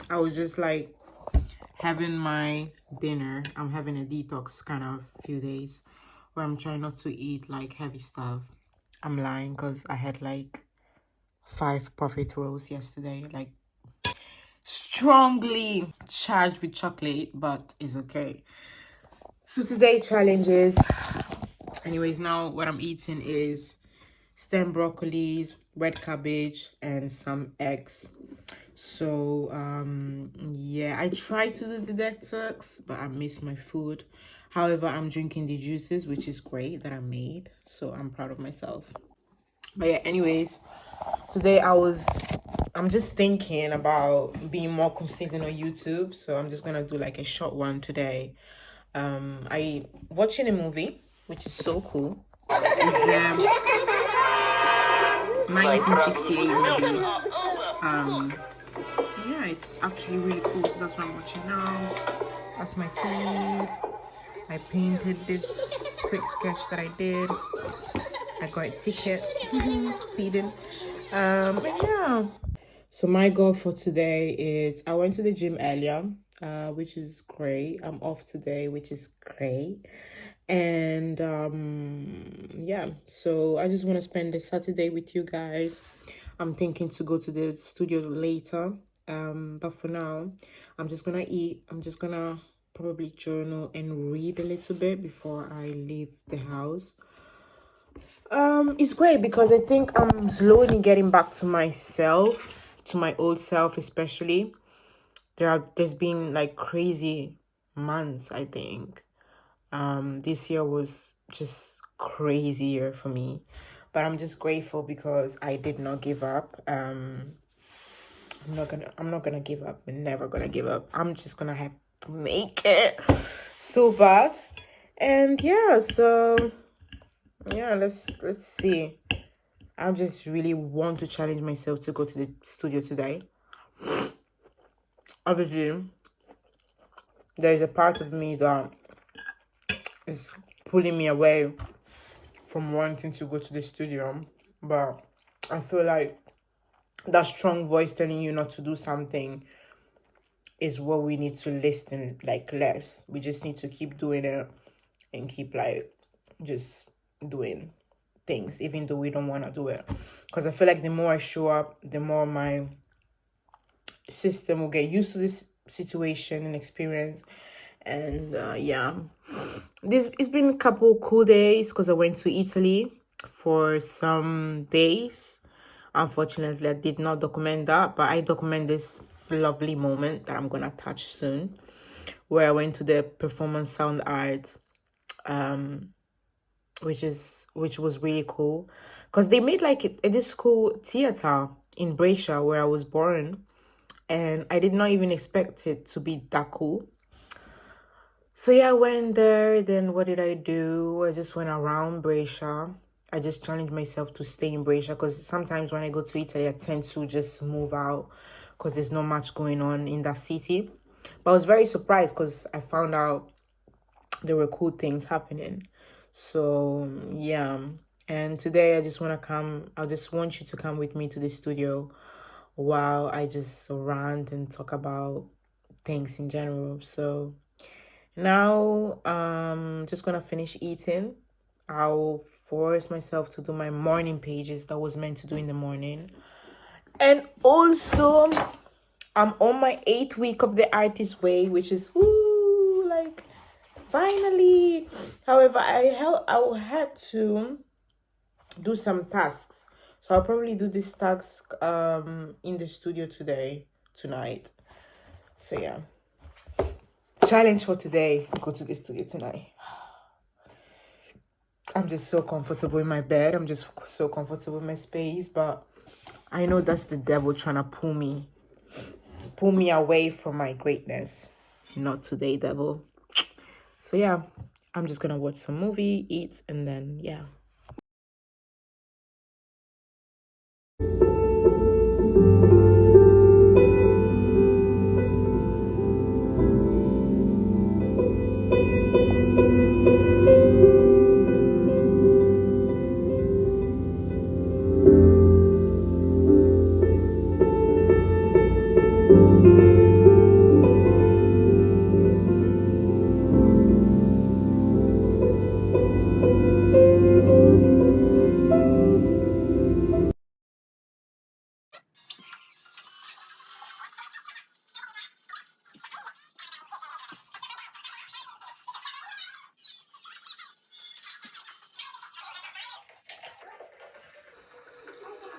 I was just like having my dinner. I'm having a detox kind of few days where I'm trying not to eat like heavy stuff. I'm lying because I had like 5 profit rolls yesterday, like strongly charged with chocolate, but it's okay. So today challenges. Anyways, now what I'm eating is stem broccolis, red cabbage, and some eggs. So yeah, I tried to do the detox, but I missed my food. However, I'm drinking the juices, which is great that I made, so I'm proud of myself. But yeah, anyways, today I'm just thinking about being more consistent on YouTube, so I'm just gonna do like a short one today. I watching a movie which is so cool. It's 1968 movie. Yeah, it's actually really cool, so that's what I'm watching now. That's my food. I painted this quick sketch that I did. I got a ticket. Speeding. And yeah. So my goal for today is I went to the gym earlier, which is great. I'm off today, which is great. And yeah, so I just want to spend the Saturday with you guys. I'm thinking to go to the studio later. But for now, I'm just gonna eat. I'm just gonna probably journal and read a little bit before I leave the house. It's great because I think I'm slowly getting back to myself, to my old self, especially. There's been like crazy months, I think. This year was just crazy year for me, but I'm just grateful because I did not give up. I'm not gonna give up. I'm never gonna give up. I'm just gonna have to make it so bad. And yeah, so yeah, let's see. I just really want to challenge myself to go to the studio today. Obviously, there's a part of me that is pulling me away from wanting to go to the studio, but I feel like that strong voice telling you not to do something is what we need to listen like less. We just need to keep doing it and keep like just doing things even though we don't want to do it, because I feel like the more I show up, the more my system will get used to this situation and experience. And yeah, it's been a couple cool days because I went to Italy for some days. Unfortunately, I did not document that, but I document this lovely moment that I'm gonna touch soon, where I went to the performance sound art, which was really cool because they made like this cool theater in Brescia where I was born, and I did not even expect it to be that cool. So yeah, I went there. Then what did I do? I just went around Brescia. I just challenged myself to stay in Brescia because sometimes when I go to Italy, I tend to just move out because there's not much going on in that city. But I was very surprised because I found out there were cool things happening. So yeah, and today I just want you to come with me to the studio while I just rant and talk about things in general. So now just gonna finish eating. I'll force myself to do my morning pages that was meant to do in the morning. And also I'm on my 8th week of the artist way, which is woo, like finally. However, I had to do some tasks, so I'll probably do this task in the studio tonight. So yeah, challenge for today: go to the studio tonight. I'm just so comfortable in my bed. I'm just so comfortable in my space, but I know that's the devil trying to pull me away from my greatness. Not today, devil. So yeah, I'm just gonna watch some movie, eat, and then yeah.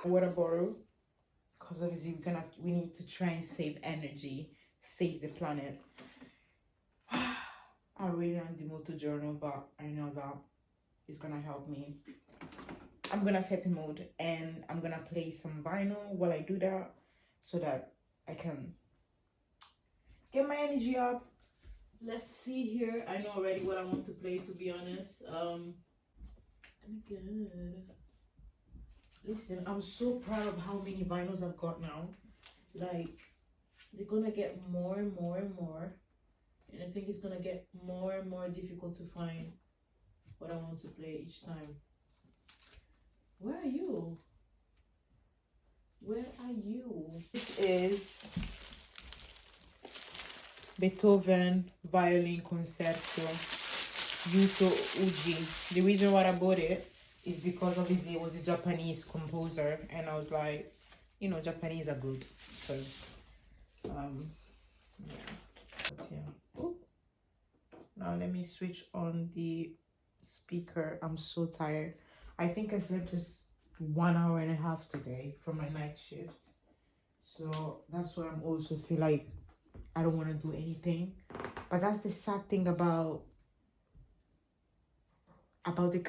water bottle, because obviously we need to try and save energy, save the planet. I really on the motor journal, but I know that it's gonna help me. I'm gonna set a mood and I'm gonna play some vinyl while I do that, so that I can get my energy up. Let's see here. I know already what I want to play, to be honest. And again, listen, I'm so proud of how many vinyls I've got now. Like, they're gonna get more and more and more, and I think it's gonna get more and more difficult to find what I want to play each time. Where are you? Where are you? This is Beethoven Violin Concerto Yuto Uji. The reason why I bought it is because obviously it was a Japanese composer, and I was like, you know, Japanese are good. So, yeah. Oh, now let me switch on the speaker. I'm so tired. I think I slept just 1 hour and a half today from my night shift. So that's why I'm also feel like I don't want to do anything. But that's the sad thing about the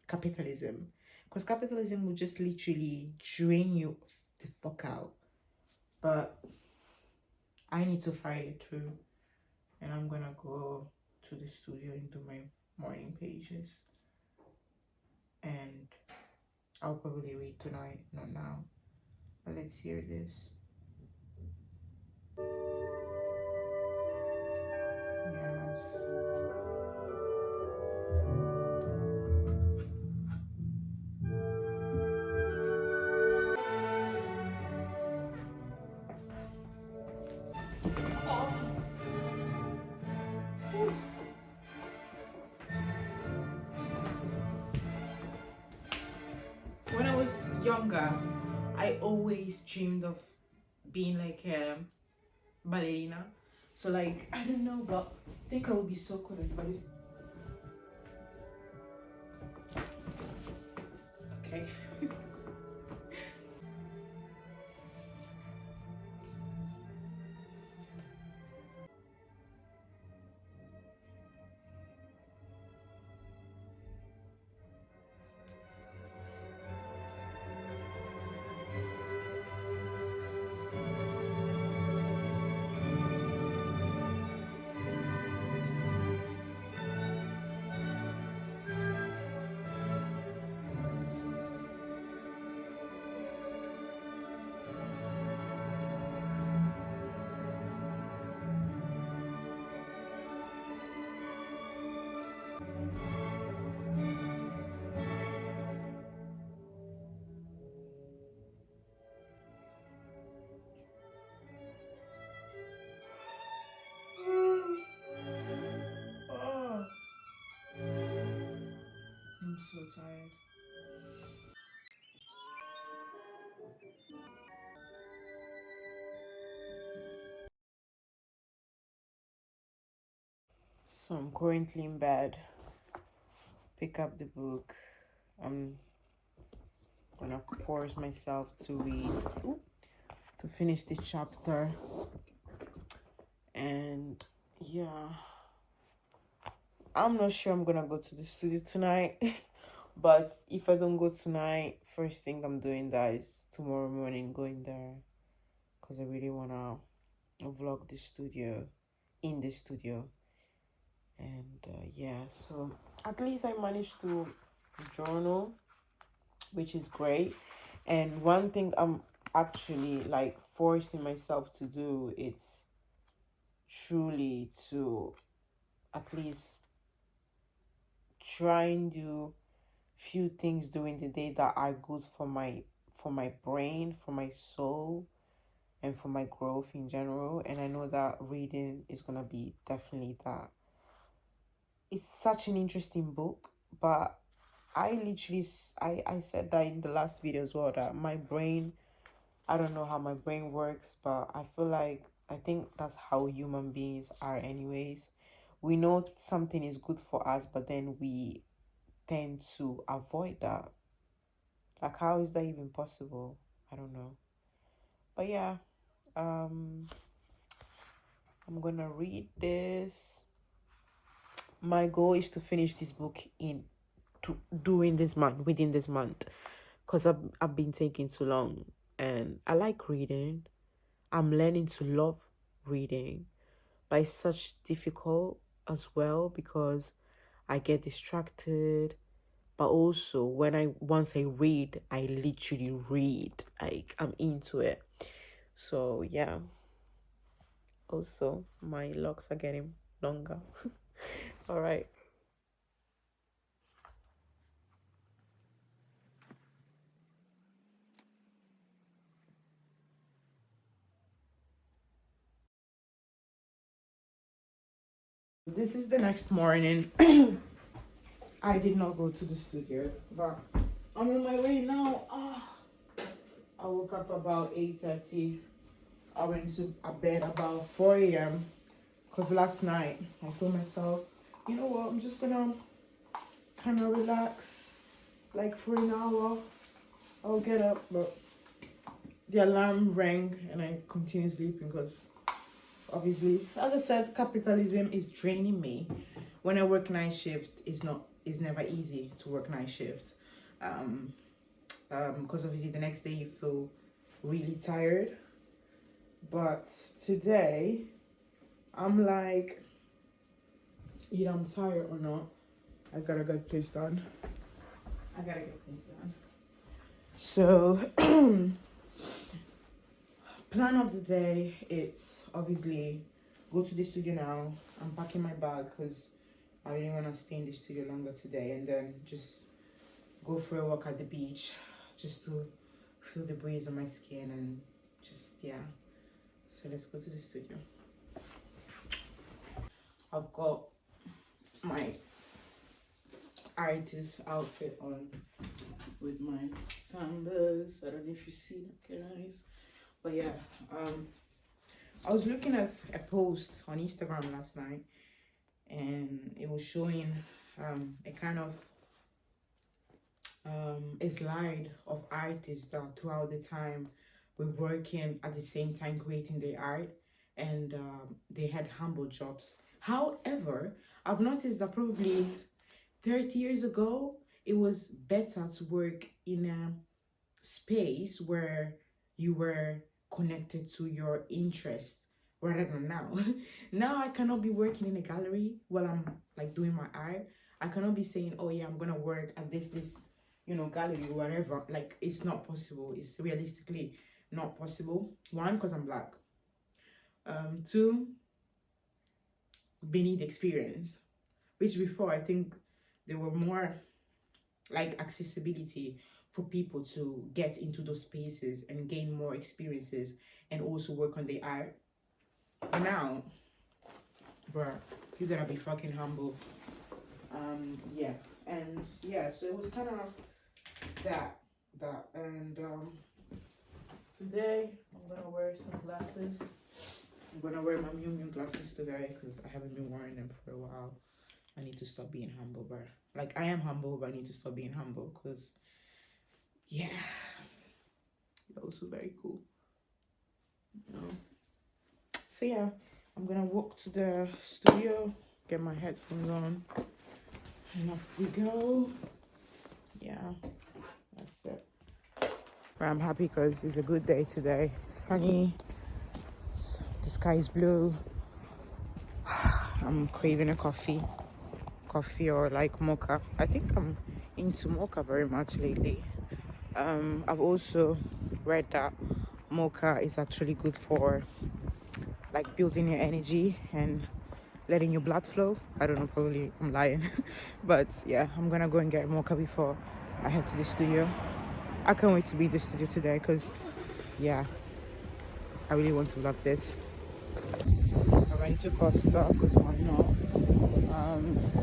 capitalism, because capitalism will just literally drain you the fuck out. But I need to fight it through, and I'm gonna go to the studio and do my morning pages, and I'll probably read tonight, not now. But let's hear this. Yes. When I was younger, I always dreamed of being like a ballerina. So like, I don't know, but I think I would be so cool as ballerina. Okay. Oh, I'm so tired. So I'm currently in bed. Pick up the book. I'm gonna force myself to read, to finish the chapter. And yeah, I'm not sure I'm gonna go to the studio tonight. But if I don't go tonight, first thing I'm doing that is tomorrow morning going there, because I really wanna vlog the studio, in the studio. And yeah, so at least I managed to journal, which is great. And one thing I'm actually like forcing myself to do, it's truly to at least try and do few things during the day that are good for my brain, for my soul, and for my growth in general. And I know that reading is gonna be definitely that. It's such an interesting book, but I literally I said that in the last video as well, that my brain, I don't know how my brain works, but I feel like I think that's how human beings are anyways. We know something is good for us, but then we tend to avoid that. Like, how is that even possible? I don't know. But yeah, I'm gonna read this. My goal is to finish this book during this month, within this month, because I've been taking too long, and I like reading. I'm learning to love reading, but it's such difficult as well because I get distracted. But also, once I read, I literally read. Like, I'm into it. So yeah. Also, my locks are getting longer. All right. This is the next morning. I did not go to the studio, but I'm on my way now. I woke up about 8:30. I went to bed about 4 a.m. because last night I told myself, you know what, I'm just gonna kind of relax like for an hour. I'll get up, but the alarm rang and I continued sleeping because obviously, as I said, capitalism is draining me. When I work night shift, it's never easy to work night shift. Because obviously the next day you feel really tired. But today, I'm like, either I'm tired or not, I gotta get this done. I gotta get things done. So, plan of the day, it's obviously go to the studio now. I'm packing my bag because I really want to stay in the studio longer today, and then just go for a walk at the beach just to feel the breeze on my skin and just, yeah. So let's go to the studio. I've got my artist outfit on with my sandals. I don't know if you see that, guys, but yeah, I was looking at a post on Instagram last night, and it was showing a kind of a slide of artists that throughout the time were working at the same time creating their art, and they had humble jobs. However, I've noticed that probably 30 years ago it was better to work in a space where you were connected to your interest rather than now. Now I cannot be working in a gallery while I'm like doing my art. I cannot be saying, oh yeah, I'm gonna work at this gallery or whatever. Like, it's not possible. It's realistically not possible. One, because I'm black. Two, we need experience. Which before I think there were more like accessibility for people to get into those spaces and gain more experiences and also work on their art. But now, bruh, you gotta be fucking humble. Yeah, and yeah, so it was kind of that, and today I'm gonna wear some glasses. I'm gonna wear my Miu Miu glasses today because I haven't been wearing them for a while. I need to stop being humble, bruh. Like, I am humble, but I need to stop being humble because, yeah, that was very cool. You know? So yeah, I'm gonna walk to the studio, get my headphones on, and off we go. Yeah, that's it. But I'm happy because it's a good day today. It's sunny, the sky is blue. I'm craving a coffee or like mocha. I think I'm into mocha very much lately. I've also read that mocha is actually good for like building your energy and letting your blood flow. I don't know, probably I'm lying. But yeah, I'm gonna go and get mocha before I head to the studio. I can't wait to be in the studio today because, yeah, I really want to vlog this. I went to Costa because why not?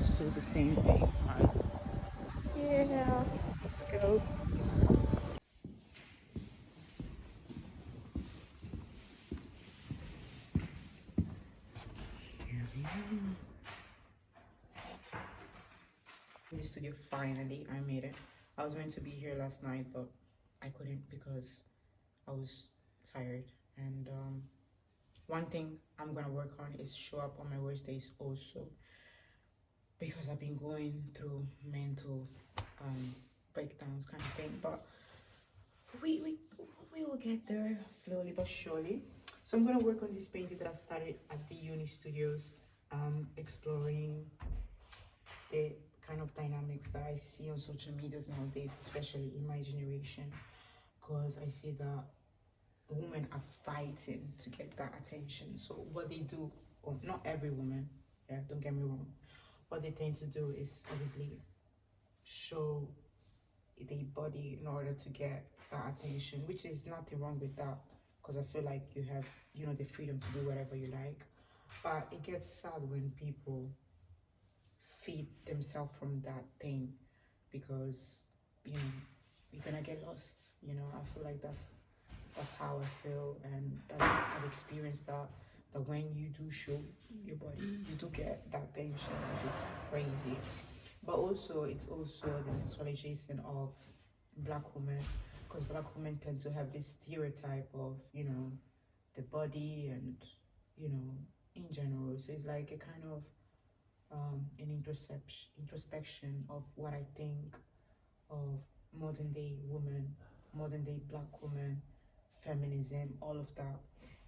Still the same thing. Yeah, let's go. Here we are. In the studio, finally, I made it. I was meant to be here last night, but I couldn't because I was tired. And one thing I'm gonna work on is show up on my worst days also, because I've been going through mental breakdowns kind of thing. But we will get there slowly but surely. So I'm gonna work on this painting that I've started at the uni studios, exploring the kind of dynamics that I see on social medias nowadays, especially in my generation, because I see that women are fighting to get that attention. So what they do, well, not every woman, yeah, don't get me wrong, what they tend to do is obviously show their body in order to get that attention, which is nothing wrong with that, because I feel like you have, you know, the freedom to do whatever you like. But it gets sad when people feed themselves from that thing, because, you know, you're gonna get lost. You know, I feel like that's how I feel, and I've experienced that. That when you do show your body, you do get that attention, which is crazy. But also, it's also the sexualization of black women, because black women tend to have this stereotype of, you know, the body and, you know, in general. So it's like a kind of an introspection of what I think of modern day women, modern day black women, feminism, all of that.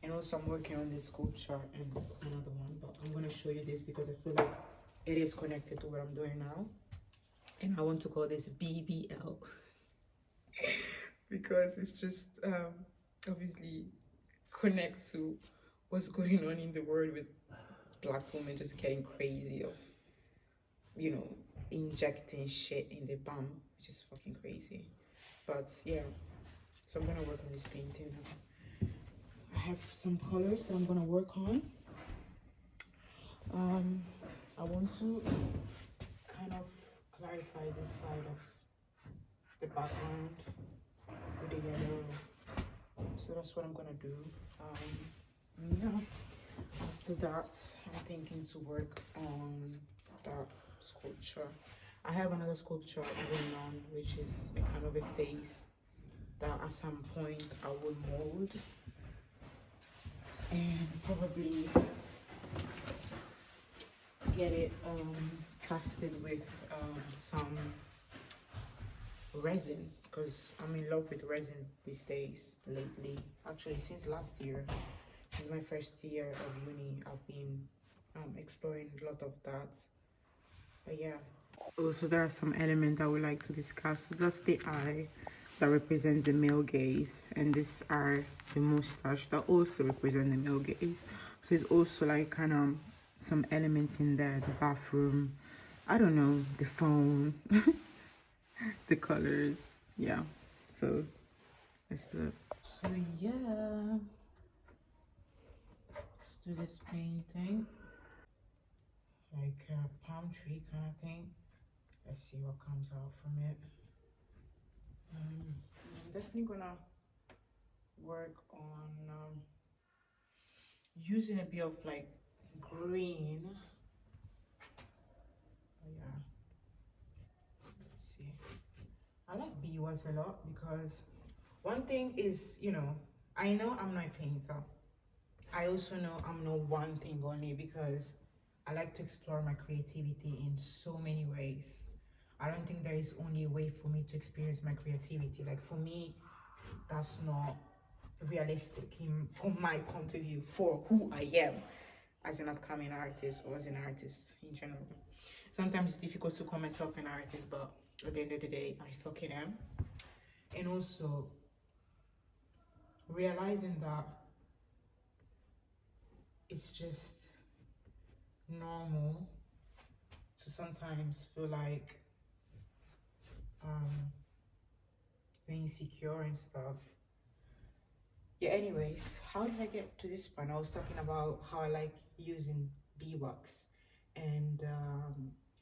And also I'm working on this sculpture and another one, but I'm going to show you this because I feel like it is connected to what I'm doing now. And I want to call this BBL because it's just obviously connect to what's going on in the world with black women just getting crazy of, you know, injecting shit in the bum, which is fucking crazy. But yeah, so I'm gonna work on this painting now. I have some colors that I'm gonna work on. I want to kind of clarify this side of the background with the yellow. So that's what I'm gonna do. Yeah. After that, I'm thinking to work on that sculpture. I have another sculpture going on, which is a kind of a face that at some point I will mold and probably get it casted with some resin, because I'm in love with resin these days lately. Actually, since last year, since my first year of uni, I've been exploring a lot of that. But yeah. Also, there are some elements I would like to discuss. So that's the eye that represents the male gaze, and these are the mustache that also represent the male gaze. So it's also like kind of some elements in there, the bathroom, I don't know, the phone, the colors. Yeah, so let's do it. So yeah, let's do this painting, like a palm tree kind of thing. Let's see what comes out from it. I'm definitely gonna work on using a bit of like green. Oh, yeah, let's see. I like bee was a lot because one thing is, you know, I know I'm not a painter. I also know I'm not one thing only, because I like to explore my creativity in so many ways. I don't think there is only a way for me to experience my creativity. Like for me, that's not realistic from my point of view for who I am as an upcoming artist or as an artist in general. Sometimes it's difficult to call myself an artist, but at the end of the day, I fucking am. And also realizing that it's just normal to sometimes feel like um, you're insecure and stuff. Yeah, anyways, how did I get to this point? I was talking about how I like using beeswax and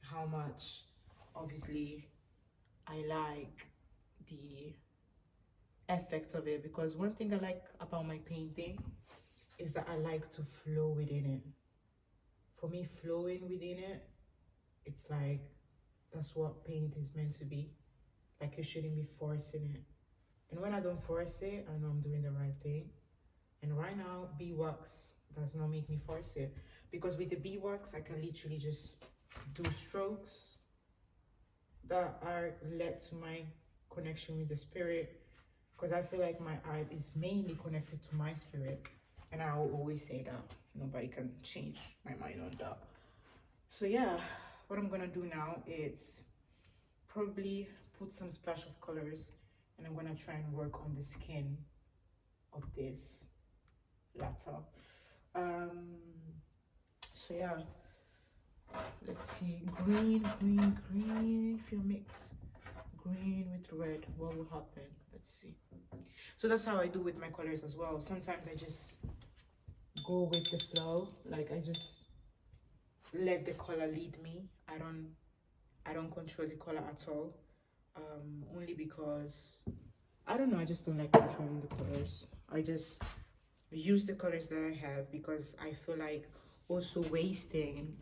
how much, obviously, I like the effect of it, because one thing I like about my painting is that I like to flow within it. For me, flowing within it, it's like that's what paint is meant to be. Like you shouldn't be forcing it. And when I don't force it, I know I'm doing the right thing. And right now, beeswax does not make me force it. Because with the beeswax, I can literally just do strokes that are led to my connection with the spirit. Because I feel like my art is mainly connected to my spirit. And I will always say that nobody can change my mind on that. So yeah, what I'm gonna do now is probably put some splash of colors, and I'm gonna try and work on the skin of this latter. Um, so yeah, let's see, green. If you mix green with red, what will happen? Let's see. So that's how I do with my colors as well. Sometimes I just go with the flow, like I just let the color lead me. I don't control the color at all. Only because I don't know, I just don't like controlling the colors. I just use the colors that I have because I feel like also wasting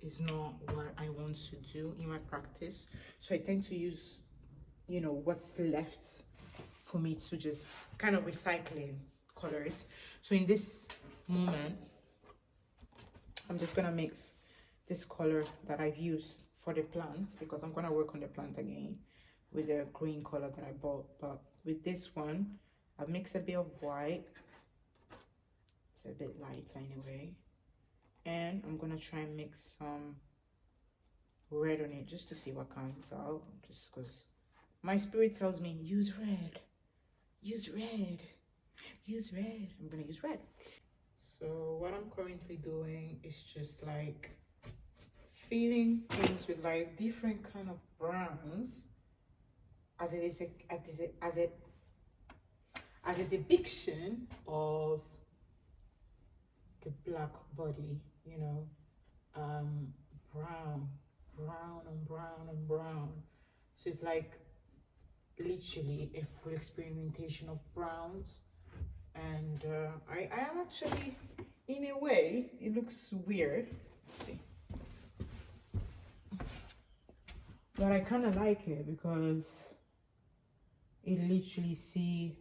is not what I want to do in my practice. So I tend to use, what's left for me to just kind of recycling colors. So in this moment, I'm just gonna mix this color that I've used for the plant because I'm gonna work on the plant again with the green color that I bought. But with this one, I've mixed a bit of white. It's a bit light anyway. And I'm gonna try and mix some red on it just to see what comes out. Just because my spirit tells me use red, use red, use red. I'm gonna use red. So what I'm currently doing is just like filling things with like different kind of browns as it is as a depiction of the black body, brown, brown and brown and brown. So it's like literally a full experimentation of browns. And I am actually, in a way, it looks weird. Let's see. But I kind of like it because it literally see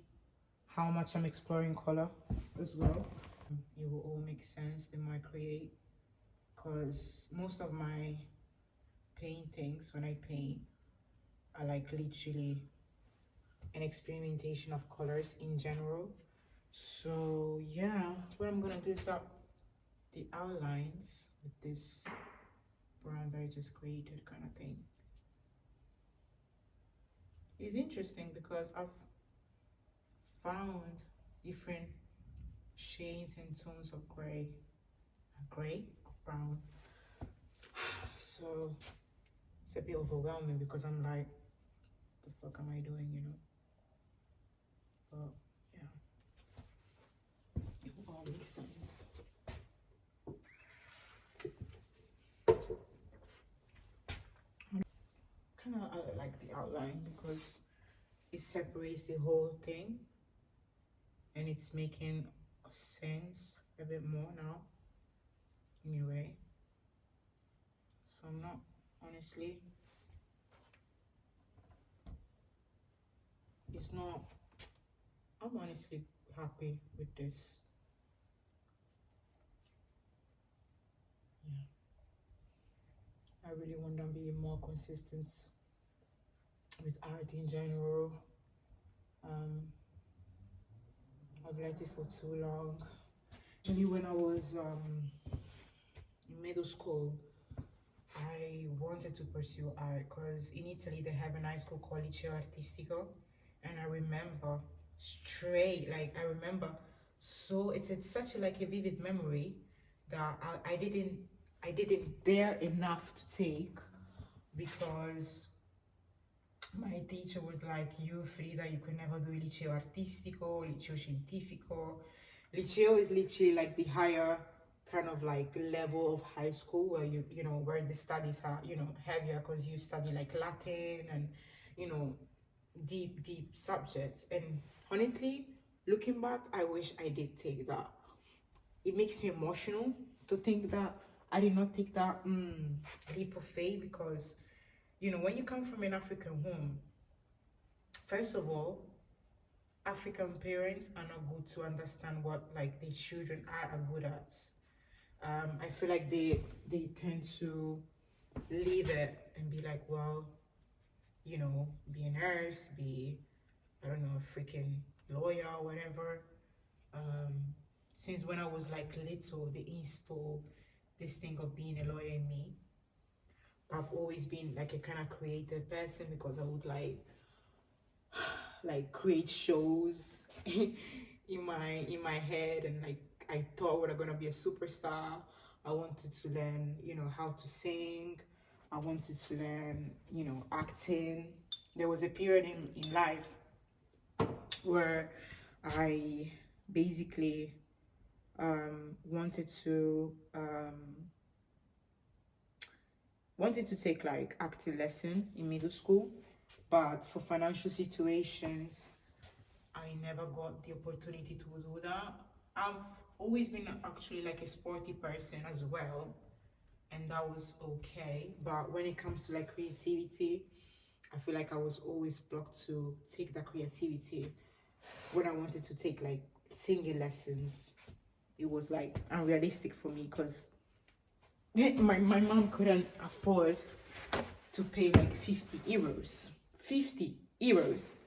how much I'm exploring color as well. It will all make sense in my create because most of my paintings, when I paint, are like literally an experimentation of colors in general. So yeah, what I'm gonna do is start the outlines with this brown that I just created kind of thing. It's interesting because I've found different shades and tones of gray, of brown. So it's a bit overwhelming because I'm like, the fuck am I doing, But yeah, it will all make sense. Kind of like the outline because it separates the whole thing and it's making sense a bit more now anyway. So I'm not honestly, I'm honestly happy with this. Yeah, I really want to be more consistent with art in general. I've let it for too long. Actually, when I was in middle school, I wanted to pursue art because in Italy they have an high school called Liceo Artistico, and I remember I remember, so it's such like a vivid memory that I didn't dare enough to take because my teacher was like, you Frida, you could never do liceo artistico, liceo scientifico. Liceo is literally like the higher kind of like level of high school where where the studies are heavier because you study like Latin and you know deep subjects. And honestly, looking back, I wish I did take that. It makes me emotional to think that I did not take that leap of faith because when you come from an African home, First of all, African parents are not good to understand what like their children are good at. I feel like they tend to leave it and be like, well, you know, be a nurse, be, I don't know, a freaking lawyer or whatever. Um, since when I was like little, they installed this thing of being a lawyer in me. I've always been like a kind of creative person because I would like create shows in my head, and like I thought we were gonna be a superstar. I wanted to learn, you know, how to sing. I wanted to learn, you know, acting. There was a period in life where I basically wanted to take like acting lesson in middle school, but for financial situations I never got the opportunity to do that. I've always been actually like a sporty person as well, and that was okay. But when it comes to like creativity, I feel like I was always blocked to take that creativity. When I wanted to take like singing lessons, it was like unrealistic for me because my mom couldn't afford to pay like 50 euros. 50 euros,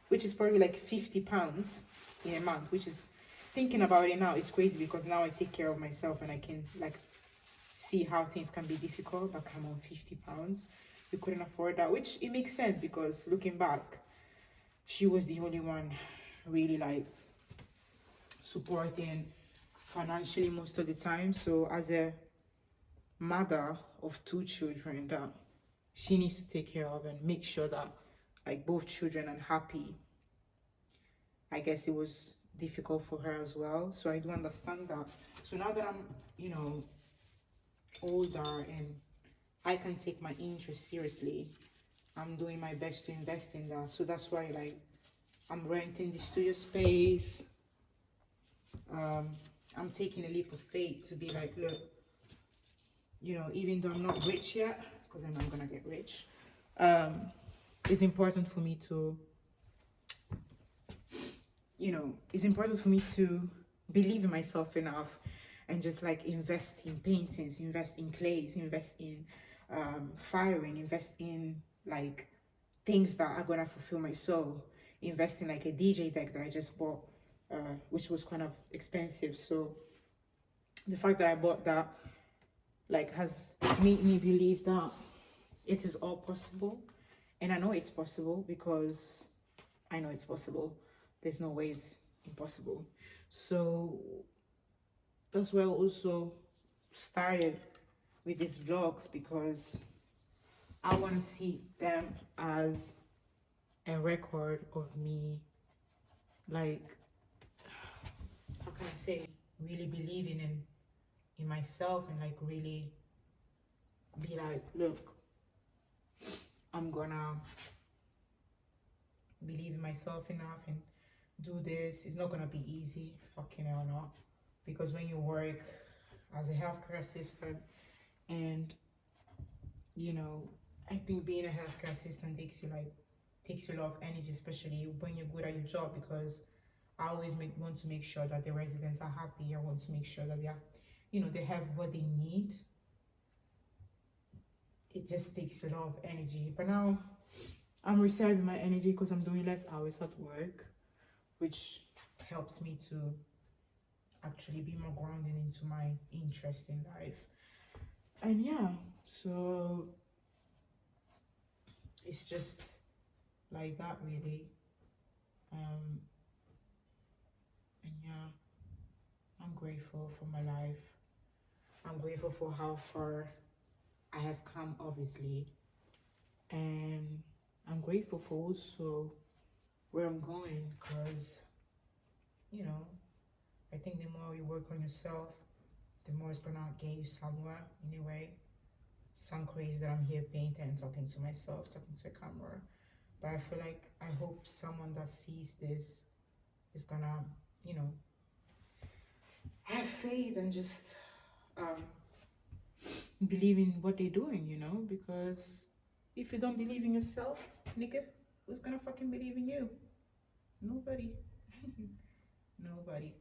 which is probably like 50 pounds in a month, which is, thinking about it now, it's crazy because now I take care of myself and I can like see how things can be difficult. But come on, 50 pounds. We couldn't afford that, which it makes sense because looking back, she was the only one really like supporting financially most of the time. So as a mother of two children that she needs to take care of and make sure that like both children are happy, I guess it was difficult for her as well. So I do understand that. So now that I'm, you know, older and I can take my interest seriously, I'm doing my best to invest in that. So that's why like I'm renting the studio space. I'm taking a leap of faith to be like, look, you know, even though I'm not rich yet, because I'm not gonna get rich, it's important for me to, you know, it's important for me to believe in myself enough and just like invest in paintings, invest in clays, invest in firing, invest in like things that are gonna fulfill my soul, invest in like a DJ deck that I just bought, which was kind of expensive. So the fact that I bought that like has made me believe that it is all possible. And I know it's possible because I know it's possible. There's no way it's impossible. So that's why I also started with these vlogs, because I want to see them as a record of me, like, how can I say, really believing in myself and like really be like, look, I'm gonna believe in myself enough and do this. It's not gonna be easy, fucking hell not, because when you work as a healthcare assistant, and you know, I think being a healthcare assistant takes you a lot of energy, especially when you're good at your job, because I always want to make sure that the residents are happy. I want to make sure that they have, you know, they have what they need. It just takes a lot of energy. But now I'm reserving my energy because I'm doing less hours at work, which helps me to actually be more grounded into my interest in life. And yeah, so it's just like that really. Um, and yeah, I'm grateful for my life. I'm grateful for how far I have come, obviously. And I'm grateful for also where I'm going, because, you know, I think the more you work on yourself, the more it's gonna get you somewhere in a way. Sound crazy that I'm here painting and talking to myself, talking to a camera. But I feel like I hope someone that sees this is gonna, you know, have faith and just believe in what they're doing, you know, because if you don't believe in yourself, nigga, Who's gonna fucking believe in you? Nobody. Nobody.